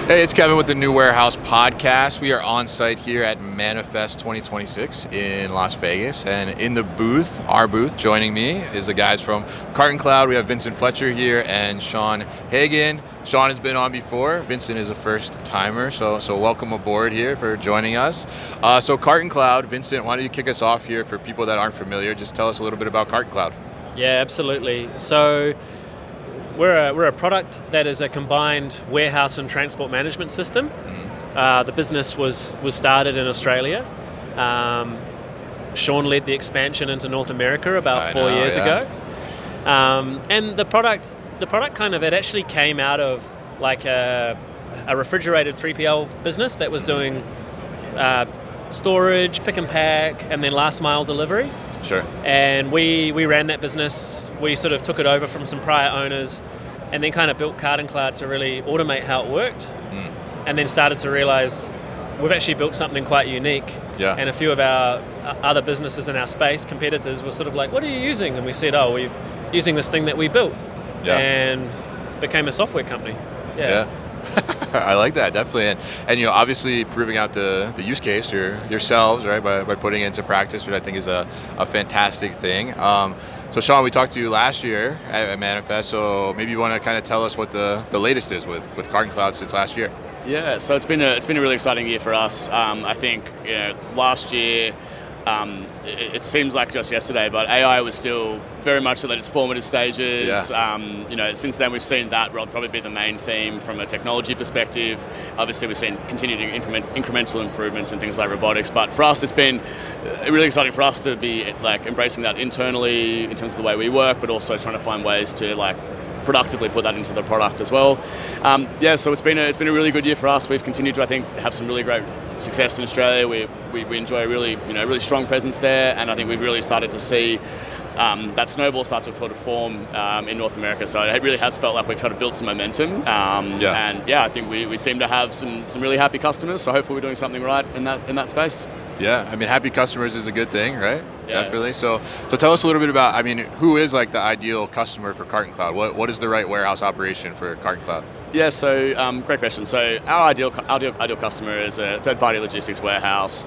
Hey, it's Kevin with the New Warehouse Podcast. We are on site here at Manifest 2026 in Las Vegas. And in the booth, our booth, joining me is the guys from Carton Cloud. We have Vincent Fletcher here and Shaun Hagen. Shaun has been on before. Vincent is a first timer, so welcome aboard here for joining us. So Carton Cloud, Vincent, why don't you kick us off here for people that aren't familiar? Just tell us a little bit about Carton Cloud. Yeah, absolutely. So we're a product that is a combined warehouse and transport management system. The business was started in Australia. Shaun led the expansion into North America about 4 years ago. And the product kind of, it actually came out of like a refrigerated 3PL business that was doing storage, pick and pack, and then last mile delivery. Sure. And we ran that business. We sort of took it over from some prior owners and then kind of built Carton Cloud to really automate how it worked. And then started to realize we've actually built something quite unique. Yeah. And a few of our other businesses in our space, competitors, were sort of like, what are you using? And we said, we're using this thing that we built. Yeah. And became a software company. Yeah. I like that, definitely. And obviously proving out the use case yourselves, right, by putting it into practice, which I think is a fantastic thing. So Shaun, we talked to you last year at Manifest, so maybe you want to kind of tell us what the latest is with Carton Cloud since last year. Yeah, so it's been a really exciting year for us. I think last year, it seems like just yesterday, but AI was still very much at its formative stages. Yeah. Since then we've seen that probably be the main theme from a technology perspective. Obviously, we've seen continued incremental improvements in things like robotics. But for us, it's been really exciting for us to be like embracing that internally in terms of the way we work, but also trying to find ways to like productively put that into the product as well. So it's been a really good year for us. We've continued to, I think, have some really great success in Australia. We enjoy a really strong presence there, and I think we've really started to see that snowball start to sort of form in North America. So it really has felt like we've sort of built some momentum. And I think we seem to have some really happy customers. So hopefully we're doing something right in that space. Yeah, I mean, happy customers is a good thing, right? Yeah. Definitely. So tell us a little bit about, I mean, who is like the ideal customer for Carton Cloud? What is the right warehouse operation for Carton Cloud? Yeah, so great question. So our ideal customer is a third-party logistics warehouse.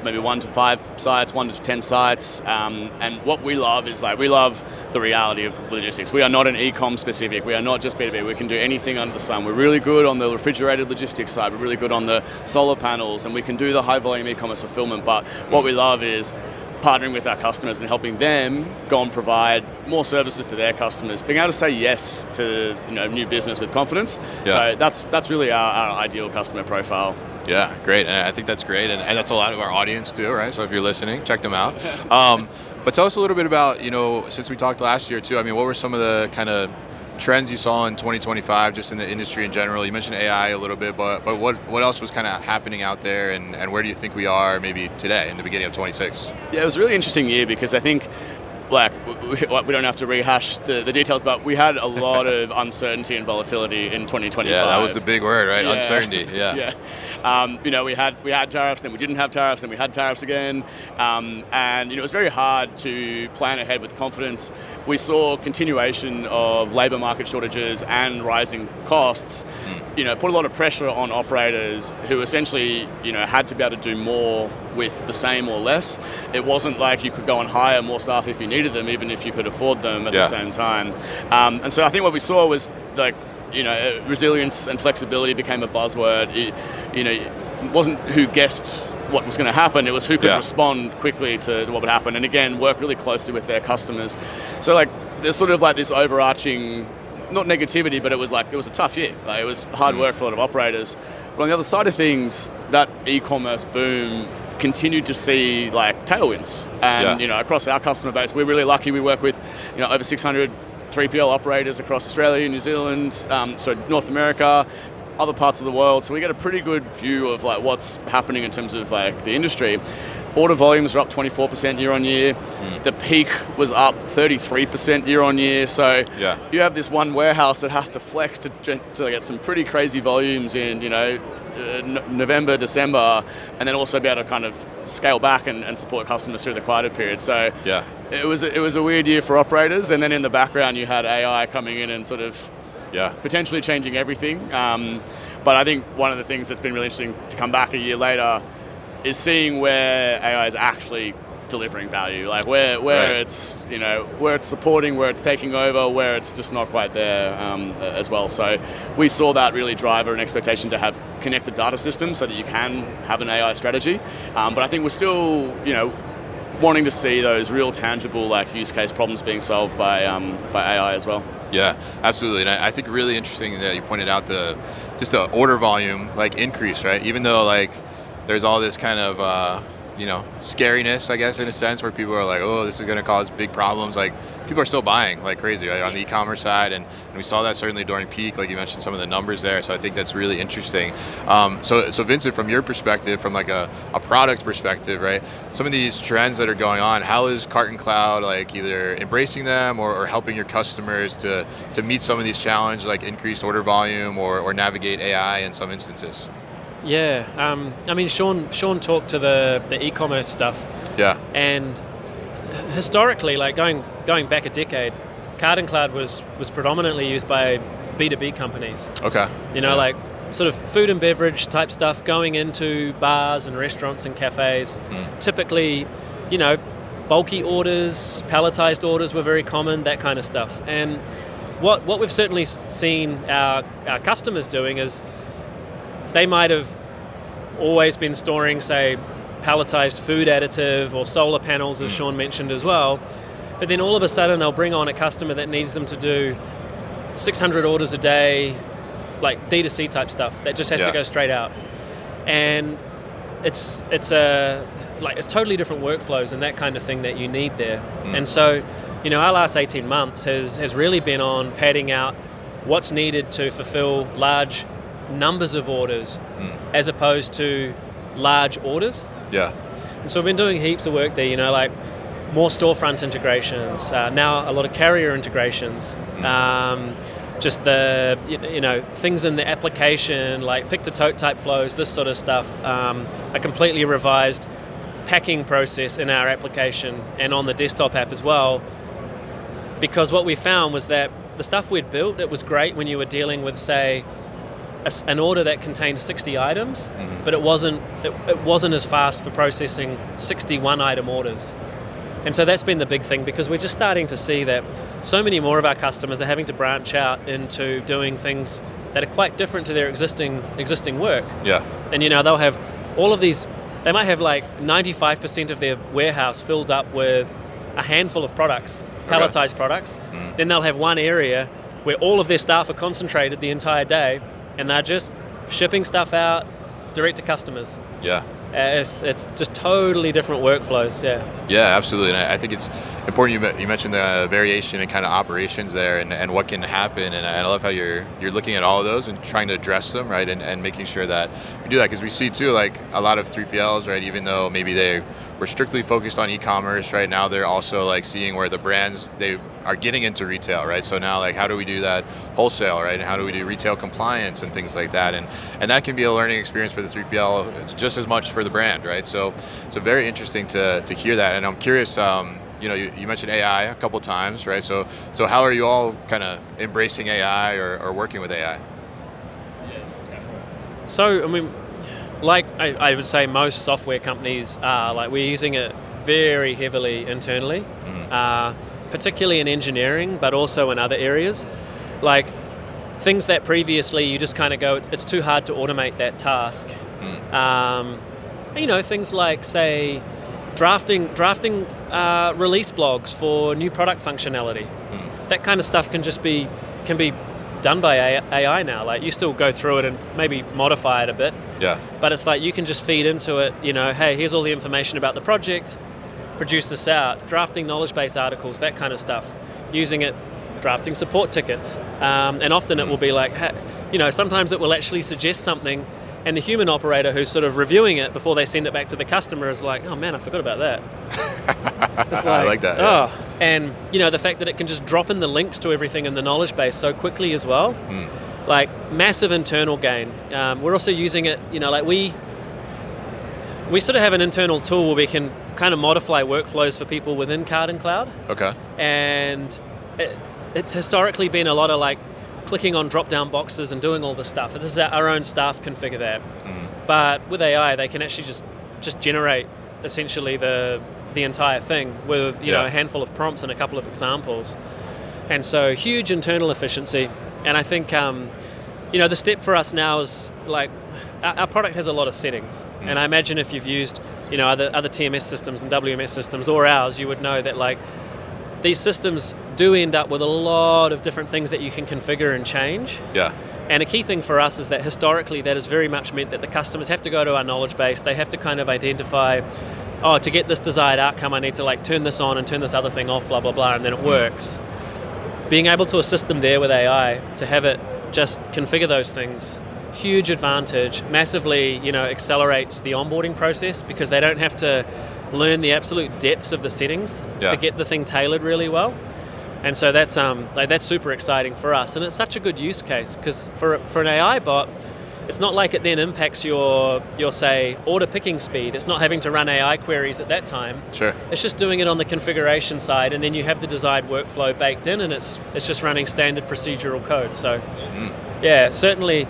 Maybe 1 to 5 sites, 1 to 10 sites. And what we love is we love the reality of logistics. We are not an e-com specific. We are not just B2B. We can do anything under the sun. We're really good on the refrigerated logistics side. We're really good on the solar panels, and we can do the high-volume e-commerce fulfillment. But what we love is partnering with our customers and helping them go and provide more services to their customers, being able to say yes to new business with confidence. Yeah. So that's really our ideal customer profile. Yeah, great. And I think that's great. And that's a lot of our audience too, right? So if you're listening, check them out. But tell us a little bit about, since we talked last year too, I mean, what were some of the kind of trends you saw in 2025 just in the industry in general? You mentioned AI a little bit, but what else was kind of happening out there, and where do you think we are maybe today in the beginning of 26? Yeah, it was a really interesting year because I think we don't have to rehash the details, but we had a lot of uncertainty and volatility in 2025. Yeah, that was the big word, right? Yeah. Uncertainty. Yeah. We had tariffs, then we didn't have tariffs, then we had tariffs again, and it was very hard to plan ahead with confidence. We saw continuation of labour market shortages and rising costs. Put a lot of pressure on operators who essentially, had to be able to do more with the same or less. It wasn't like you could go and hire more staff if you needed them, even if you could afford them at the same time. And so I think what we saw was resilience and flexibility became a buzzword. It wasn't who guessed what was going to happen, it was who could respond quickly to what would happen, and again, work really closely with their customers. So there's sort of this overarching, not negativity, but it was a tough year. It was hard work for a lot of operators. But on the other side of things, that e-commerce boom continued to see tailwinds. And across our customer base, we're really lucky. We work with over 600 3PL operators across Australia, New Zealand, so North America, other parts of the world. So we get a pretty good view of what's happening in terms of the industry. Order volumes are up 24% year on year. The peak was up 33% year on year. So you have this one warehouse that has to flex to get some pretty crazy volumes in November, December, and then also be able to kind of scale back and support customers through the quieter period. So it was a weird year for operators. And then in the background you had AI coming in and sort of potentially changing everything. But I think one of the things that's been really interesting to come back a year later is seeing where AI is actually delivering value, like where Right. it's where it's supporting, where it's taking over, where it's just not quite there as well. So we saw that really drive an expectation to have connected data systems so that you can have an AI strategy. But I think we're still wanting to see those real tangible use case problems being solved by AI as well. Yeah, absolutely. And I think really interesting that you pointed out the order volume increase, right? Even though there's all this kind of scariness, I guess, in a sense, where people are like, oh, this is going to cause big problems. People are still buying like crazy, right, on the e-commerce side, and we saw that certainly during peak, like you mentioned some of the numbers there. So I think that's really interesting. So Vincent, from your perspective, from a product perspective, right, some of these trends that are going on, how is Carton Cloud either embracing them or helping your customers to meet some of these challenges, like increased order volume or navigate AI in some instances? Yeah, I mean, Shaun talked to the e-commerce stuff. Yeah. And historically, going back a decade, Carton Cloud was predominantly used by B2B companies. Okay. Sort of food and beverage type stuff, going into bars and restaurants and cafes. Typically, bulky orders, palletized orders were very common, that kind of stuff. And what we've certainly seen our customers doing is they might have always been storing, say, palletized food additive or solar panels, as Shaun mentioned as well. But then all of a sudden they'll bring on a customer that needs them to do 600 orders a day, like D2C type stuff that just has to go straight out. And it's totally different workflows and that kind of thing that you need there. And so, our last 18 months has really been on padding out what's needed to fulfill large numbers of orders as opposed to large orders. Yeah. And so we've been doing heaps of work there, more storefront integrations, now a lot of carrier integrations, just the, things in the application, like pick-to-tote type flows, this sort of stuff, a completely revised packing process in our application and on the desktop app as well. Because what we found was that the stuff we'd built, it was great when you were dealing with, say, an order that contained 60 items, but it wasn't as fast for processing 61 item orders. And so that's been the big thing, because we're just starting to see that so many more of our customers are having to branch out into doing things that are quite different to their existing work. Yeah. And they'll have all of these, they might have 95% of their warehouse filled up with a handful of products, palletized products. Then they'll have one area where all of their staff are concentrated the entire day, and they're just shipping stuff out direct to customers. Yeah. It's just totally different workflows. Yeah, absolutely. And I think it's important you mentioned the variation in kind of operations there and what can happen. And I love how you're looking at all of those and trying to address them, right? And making sure that we do that, because we see too, a lot of 3PLs, right? Even though maybe they were strictly focused on e-commerce, right? Now they're also seeing where the brands, they are getting into retail, right? So now how do we do that wholesale, right? And how do we do retail compliance and things like that? And that can be a learning experience for the 3PL just as much for the brand, right? So very interesting to hear that. And I'm curious, you mentioned AI a couple times, right? So how are you all kind of embracing AI or working with AI? So, I mean, I would say most software companies are, we're using it very heavily internally, particularly in engineering, but also in other areas. Things that previously you just kind of go, it's too hard to automate that task. Things like, say, drafting release blogs for new product functionality. That kind of stuff can be done by AI now. You still go through it and maybe modify it a bit. Yeah. But it's you can just feed into it, hey, here's all the information about the project, produce this out, drafting knowledge base articles, that kind of stuff. Using it, drafting support tickets. And often it will be sometimes it will actually suggest something, and the human operator who's sort of reviewing it before they send it back to the customer is oh man, I forgot about that. It's I like that. Oh, and the fact that it can just drop in the links to everything in the knowledge base so quickly as well, massive internal gain. We're also using it, we sort of have an internal tool where we can kind of modify workflows for people within Carton Cloud. Okay. And it's historically been a lot of clicking on drop-down boxes and doing all this stuff. This is our own staff configure that. But with AI, they can actually just generate essentially the entire thing with a handful of prompts and a couple of examples. And so huge internal efficiency. And I think the step for us now is like our product has a lot of settings. And I imagine if you've used other TMS systems and WMS systems or ours, you would know that like these systems do end up with a lot of different things that you can configure and change. Yeah. And a key thing for us is that historically that has very much meant that the customers have to go to our knowledge base. They have to kind of identify, to get this desired outcome, I need to like turn this on and turn this other thing off, blah, blah, blah, and then it works. Being able to assist them there with AI, to have it just configure those things, huge advantage, massively, accelerates the onboarding process because they don't have to learn the absolute depths of the settings to get the thing tailored really well. And so that's super exciting for us, and it's such a good use case because for an AI bot, it's not like it then impacts your say order picking speed. It's not having to run AI queries at that time. Sure. It's just doing it on the configuration side, and then you have the desired workflow baked in, and it's just running standard procedural code. So yeah, certainly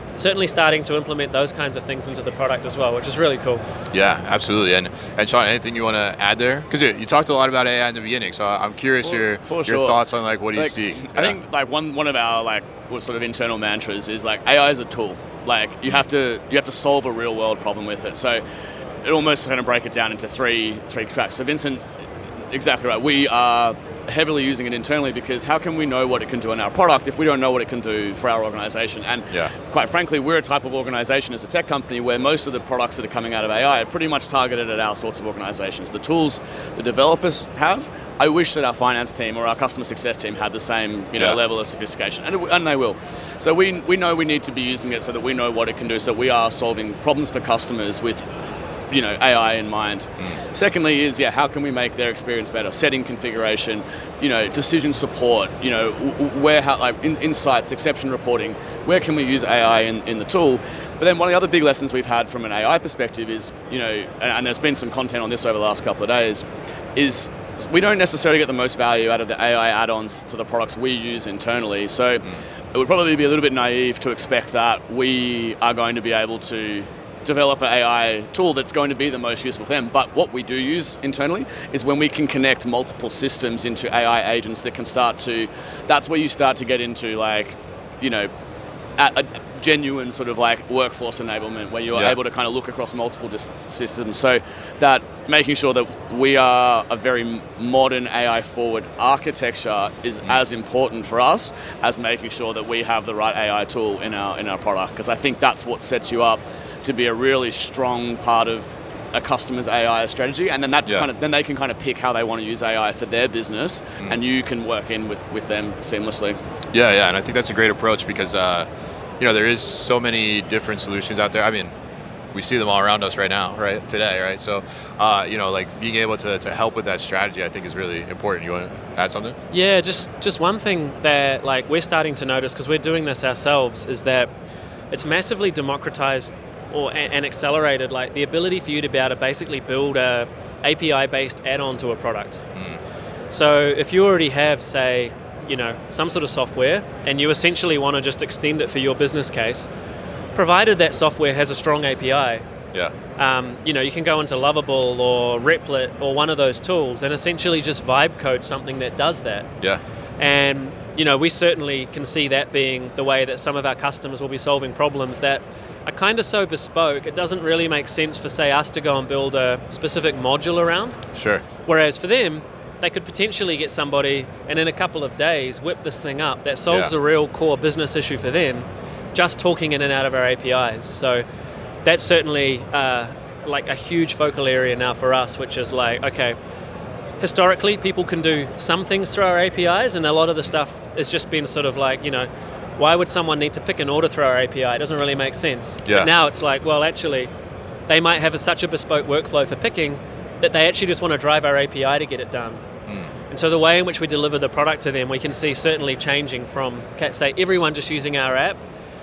starting to implement those kinds of things into the product as well, which is really cool. Yeah, absolutely. And Shaun, anything you want to add there? Because you talked a lot about AI in the beginning, so I'm curious your thoughts on like what do you see? I think like one of our like sort of internal mantras is like AI is a tool. Like you have to solve a real world problem with it. So it almost kind of break it down into three tracks. So Vincent, exactly right. We are heavily using it internally because how can we know what it can do in our product if we don't know what it can do for our organization? And quite frankly, we're a type of organization as a tech company where most of the products that are coming out of AI are pretty much targeted at our sorts of organizations. The tools the developers have, I wish that our finance team or our customer success team had the same level of sophistication, and they will. So we know we need to be using it so that we know what it can do, so we are solving problems for customers with AI in mind. Secondly is, how can we make their experience better? Setting configuration, decision support, insights, exception reporting. Where can we use AI in the tool? But then one of the other big lessons we've had from an AI perspective is, and there's been some content on this over the last couple of days, is we don't necessarily get the most value out of the AI add-ons to the products we use internally. So it would probably be a little bit naive to expect that we are going to be able to develop an AI tool that's going to be the most useful for them. But what we do use internally is when we can connect multiple systems into AI agents that can that's where you start to get into a genuine sort of like workforce enablement where you're able to kind of look across multiple systems. So that making sure that we are a very modern AI forward architecture is as important for us as making sure that we have the right AI tool in our product, because I think that's what sets you up to be a really strong part of a customer's AI strategy, and then then they can kind of pick how they want to use AI for their business, and you can work in with them seamlessly. Yeah, and I think that's a great approach because there is so many different solutions out there. I mean, we see them all around us right now, today, right? So, like being able to help with that strategy, I think is really important. You want to add something? Yeah, just one thing that like we're starting to notice because we're doing this ourselves is that it's massively democratized and accelerated, like the ability for you to be able to basically build a API-based add-on to a product. So if you already have, say, some sort of software and you essentially want to just extend it for your business case, provided that software has a strong API, you can go into Lovable or Replit or one of those tools and essentially just vibe code something that does that. And we certainly can see that being the way that some of our customers will be solving problems that are kind of so bespoke, it doesn't really make sense for, say, us to go and build a specific module around. Sure. Whereas for them, they could potentially get somebody and in a couple of days whip this thing up that solves a real core business issue for them, just talking in and out of our APIs. So that's certainly like a huge focal area now for us, which is like, okay, historically people can do some things through our APIs, and a lot of the stuff has just been sort of like, why would someone need to pick an order through our API? It doesn't really make sense. But now it's like, well, actually, they might have such a bespoke workflow for picking that they actually just want to drive our API to get it done. And so the way in which we deliver the product to them, we can see certainly changing from, say, everyone just using our app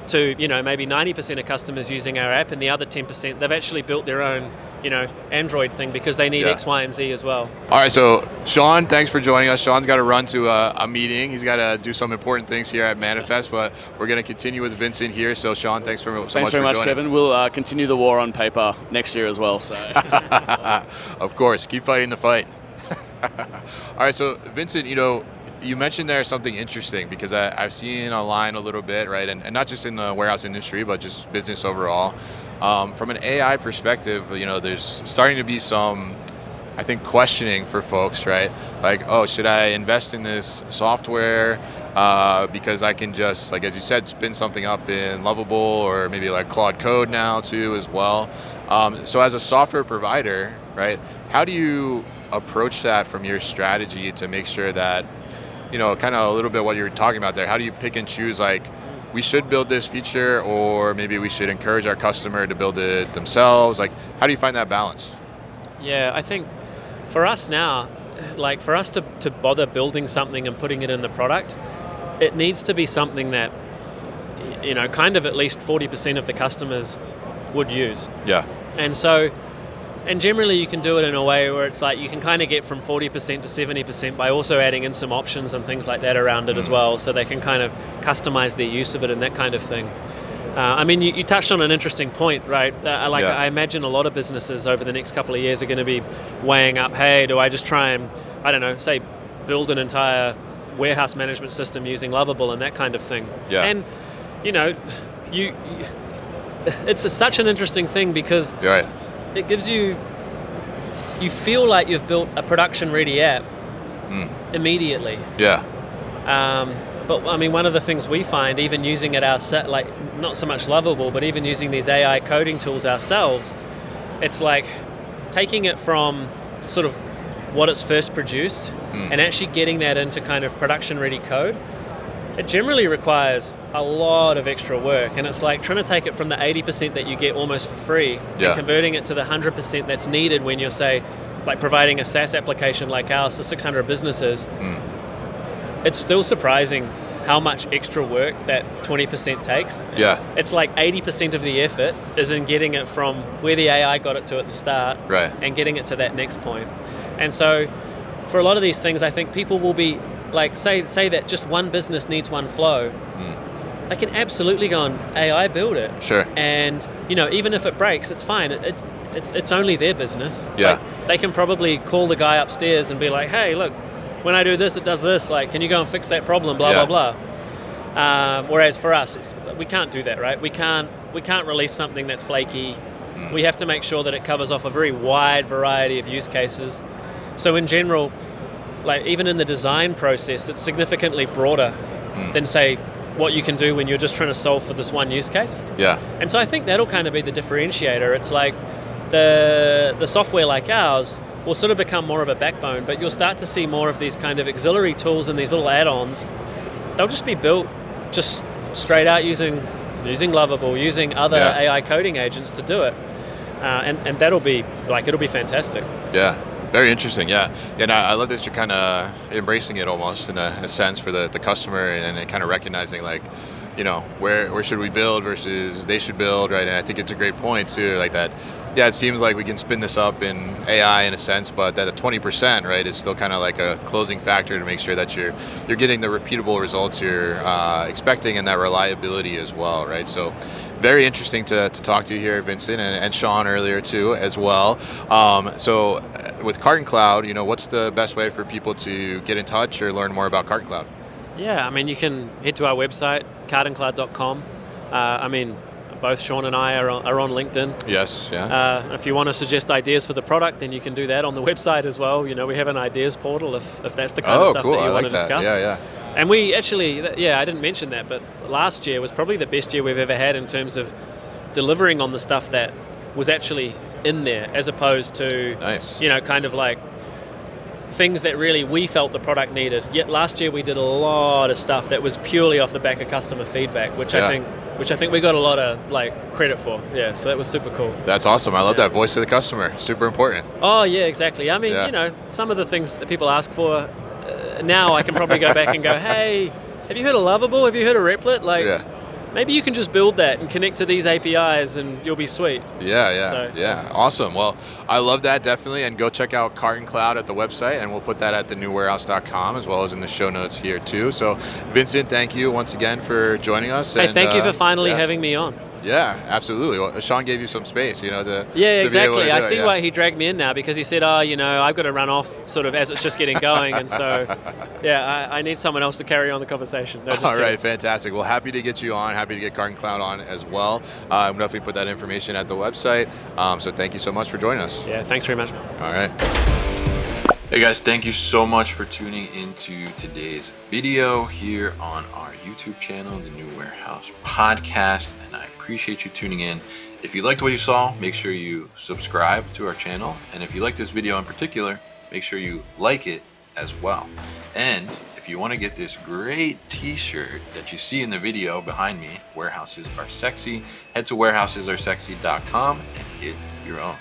to, maybe 90% of customers using our app, and the other 10%, they've actually built their own Android thing because they need X, Y, and Z as well. All right, so Shaun, thanks for joining us. Shaun's got to run to a meeting. He's got to do some important things here at Manifest, but we're going to continue with Vincent here. So Shaun, thanks very much for joining. Kevin. We'll continue the war on paper next year as well. So, of course, keep fighting the fight. All right, so Vincent, you mentioned there something interesting because I've seen online a little bit, right, and not just in the warehouse industry, but just business overall. From an AI perspective, there's starting to be some, I think, questioning for folks, right? Like, oh, should I invest in this software because I can just, like as you said, spin something up in Lovable or maybe like Claude Code now too as well. So as a software provider, right, how do you approach that from your strategy to make sure that, kind of a little bit what you're talking about there, how do you pick and choose, like, we should build this feature or maybe we should encourage our customer to build it themselves? Like, how do you find that balance? Yeah, I think for us now, like for us to bother building something and putting it in the product, it needs to be something that, kind of at least 40% of the customers would use. Yeah. And generally you can do it in a way where it's like you can kind of get from 40% to 70% by also adding in some options and things like that around it as well, so they can kind of customize their use of it and that kind of thing. You touched on an interesting point, right? I imagine a lot of businesses over the next couple of years are going to be weighing up, hey, do I just try and, I don't know, say build an entire warehouse management system using Lovable and that kind of thing. Yeah. And, it's such an interesting thing because it gives you feel like you've built a production-ready app immediately. Yeah. But I mean, one of the things we find, even using it not so much Lovable, but even using these AI coding tools ourselves, it's like taking it from sort of what it's first produced and actually getting that into kind of production-ready code. It generally requires a lot of extra work, and it's like trying to take it from the 80% that you get almost for free and converting it to the 100% that's needed when you're, say, like providing a SaaS application like ours to 600 businesses. It's still surprising how much extra work that 20% takes. Yeah. It's like 80% of the effort is in getting it from where the AI got it to at the start and getting it to that next point. And so for a lot of these things, I think people will be like, say that just one business needs one flow. They can absolutely go and AI build it. Sure. And, even if it breaks, it's fine. It's only their business. Yeah. Like, they can probably call the guy upstairs and be like, hey, look, when I do this, it does this. Like, can you go and fix that problem? Blah, blah, blah. Whereas for us, we can't do that, right? We can't release something that's flaky. We have to make sure that it covers off a very wide variety of use cases. So in general, like even in the design process, it's significantly broader than, say, what you can do when you're just trying to solve for this one use case. Yeah. And so I think that'll kind of be the differentiator. It's like the software like ours will sort of become more of a backbone, but you'll start to see more of these kind of auxiliary tools and these little add-ons. They'll just be built just straight out using Lovable, using other AI coding agents to do it. And that'll be like, it'll be fantastic. Yeah. Very interesting, yeah. And I love that you're kind of embracing it almost in a sense for the customer and kind of recognizing, like, where should we build versus they should build, right? And I think it's a great point too, like that. Yeah, it seems like we can spin this up in AI in a sense, but that 20%, right, is still kind of like a closing factor to make sure that you're getting the repeatable results you're expecting and that reliability as well, right? So very interesting to talk to you here, Vincent, and Shaun earlier too as well. So with Carton Cloud, what's the best way for people to get in touch or learn more about Carton Cloud? Yeah, I mean, you can head to our website, cartoncloud.com. Both Shaun and I are on LinkedIn. Yes, yeah. If you want to suggest ideas for the product, then you can do that on the website as well. We have an ideas portal if that's the kind of stuff that you want to discuss. Yeah. And we actually, I didn't mention that, but last year was probably the best year we've ever had in terms of delivering on the stuff that was actually in there, as opposed to, kind of like things that really we felt the product needed. Yet last year we did a lot of stuff that was purely off the back of customer feedback, which I think we got a lot of like credit for. Yeah, so that was super cool. That's awesome. I love that voice of the customer. Super important. Oh yeah, exactly. I mean, some of the things that people ask for now, I can probably go back and go, hey, have you heard of Lovable? Have you heard of Replit? Like, maybe you can just build that and connect to these APIs and you'll be sweet. Yeah. Awesome. Well, I love that, definitely. And go check out Carton Cloud at the website, and we'll put that at thenewwarehouse.com as well as in the show notes here too. So, Vincent, thank you once again for joining us. Hey, thank you for finally having me on. Yeah, absolutely. Well, Shaun gave you some space, to exactly. Be able to I see why he dragged me in now, because he said, I've got to run off sort of as it's just getting going, and so I need someone else to carry on the conversation. No, all right, fantastic. Well, happy to get you on. Happy to get Carton Cloud on as well. We'll definitely put that information at the website. So thank you so much for joining us. Yeah, thanks very much. All right. Hey guys, thank you so much for tuning into today's video here on our YouTube channel, The New Warehouse Podcast, and I appreciate you tuning in. If you liked what you saw, make sure you subscribe to our channel, and if you like this video in particular, make sure you like it as well. And if you want to get this great t-shirt that you see in the video behind me, Warehouses Are Sexy, head to warehousesAreSexy.com and get your own.